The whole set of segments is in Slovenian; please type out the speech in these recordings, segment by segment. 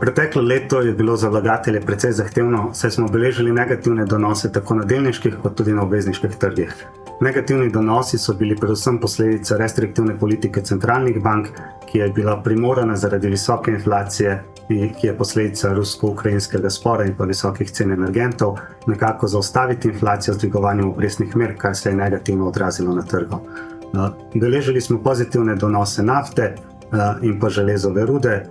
Preteklo leto je bilo za vlagatelje precej zahtevno, saj smo beležili negativne donose tako na delniških kot tudi na obvezniških trgih. Negativni donosi so bili predvsem posledica restriktivne politike centralnih bank, ki je bila primorana zaradi visoke inflacije, ki je posledica rusko-ukrajinskega spora in pa visokih cen energentov, nekako zaustaviti inflacijo z dvigovanjem obrestnih mer, kar se je negativno odrazilo na trgu. Beležili smo pozitivne donose nafte in pa železove rude.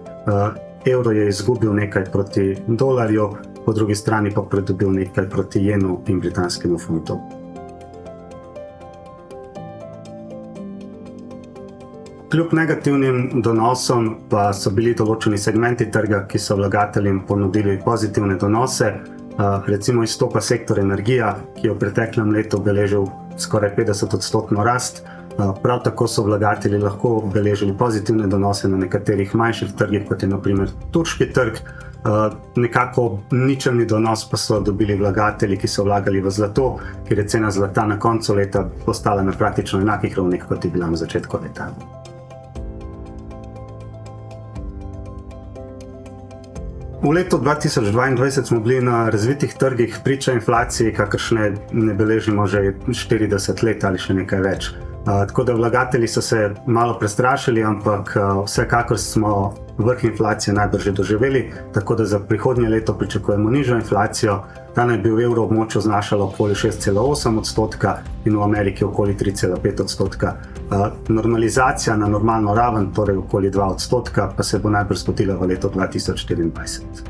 Evro je izgubil nekaj proti dolarju, po drugi strani pa pridobil nekaj proti jenu in britanskemu funtu. Kljub negativnim donosom pa so bili določeni segmenti trga, ki so vlagateljem ponudili pozitivne donose. Recimo izstopa sektor energija, ki je v preteklem letu beležil skoraj 50% rast. Prav tako so vlagatelji lahko beležili pozitivne donose na nekaterih manjših trgih, kot je na primer turški trg. Nekako ničelni donos pa so dobili vlagatelji, ki so vlagali v zlato, ker je cena zlata na koncu leta postala na praktično enakih ravneh, kot je bila na začetku leta. V letu 2022 smo bili na razvitih trgih priča inflaciji, kakršne ne beležimo že 40 let ali še nekaj več. Tako da vlagatelji so se malo prestrašili, ampak vsekakor smo vrh inflacije najbrž že doživeli, tako da za prihodnje leto pričakujemo nižjo inflacijo. Ta naj bi v evroobmočju znašala okoli 6,8% in v Ameriki okoli 3,5%. Normalizacija na normalno raven, torej okoli 2%, pa se bo najbrž zgodila v letu 2024.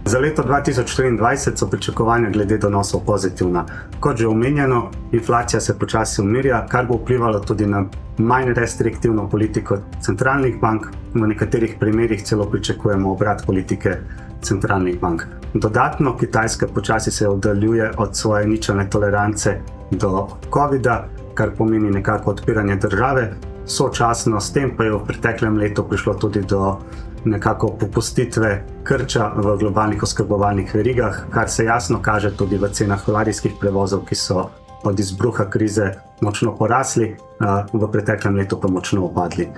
Za leto 2024 so pričakovanja glede donosov pozitivna. Kot že omenjeno, inflacija se počasi umirja, kar bo vplivalo tudi na manj restriktivno politiko centralnih bank. V nekaterih primerih celo pričakujemo obrat politike centralnih bank. Dodatno, Kitajska počasi se oddaljuje od svoje ničelne tolerance do COVID-a, kar pomeni nekako odpiranje države. Sočasno s tem pa je v preteklem letu prišlo tudi do nekako popustitve krča v globalnih oskrbovalnih verigah, kar se jasno kaže tudi v cenah ladijskih prevozov, ki so od izbruha krize močno porasli, v preteklem letu pa močno upadli.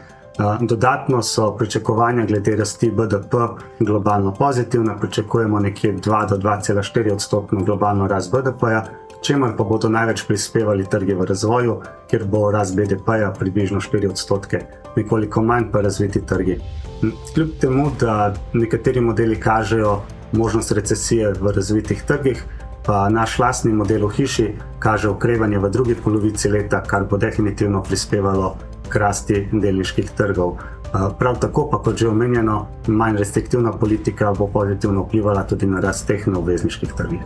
Dodatno so pričakovanja glede rasti BDP globalno pozitivna, pričakujemo nekje 2 do 2,4% globalno rast BDP-ja, čemer pa bodo največ prispevali trgi v razvoju, kjer bo rast BDP-ja približno 4%, nekoliko manj pa razviti trgi. Kljub temu, da nekateri modeli kažejo možnost recesije v razvitih trgih, pa naš lastni model v hiši kaže okrevanje v drugi polovici leta, kar bo definitivno prispevalo k rasti delniških trgov. Prav tako pa, kot že omenjeno, manj restriktivna politika bo pozitivno vplivala tudi na rast teh na obvezniških trgih.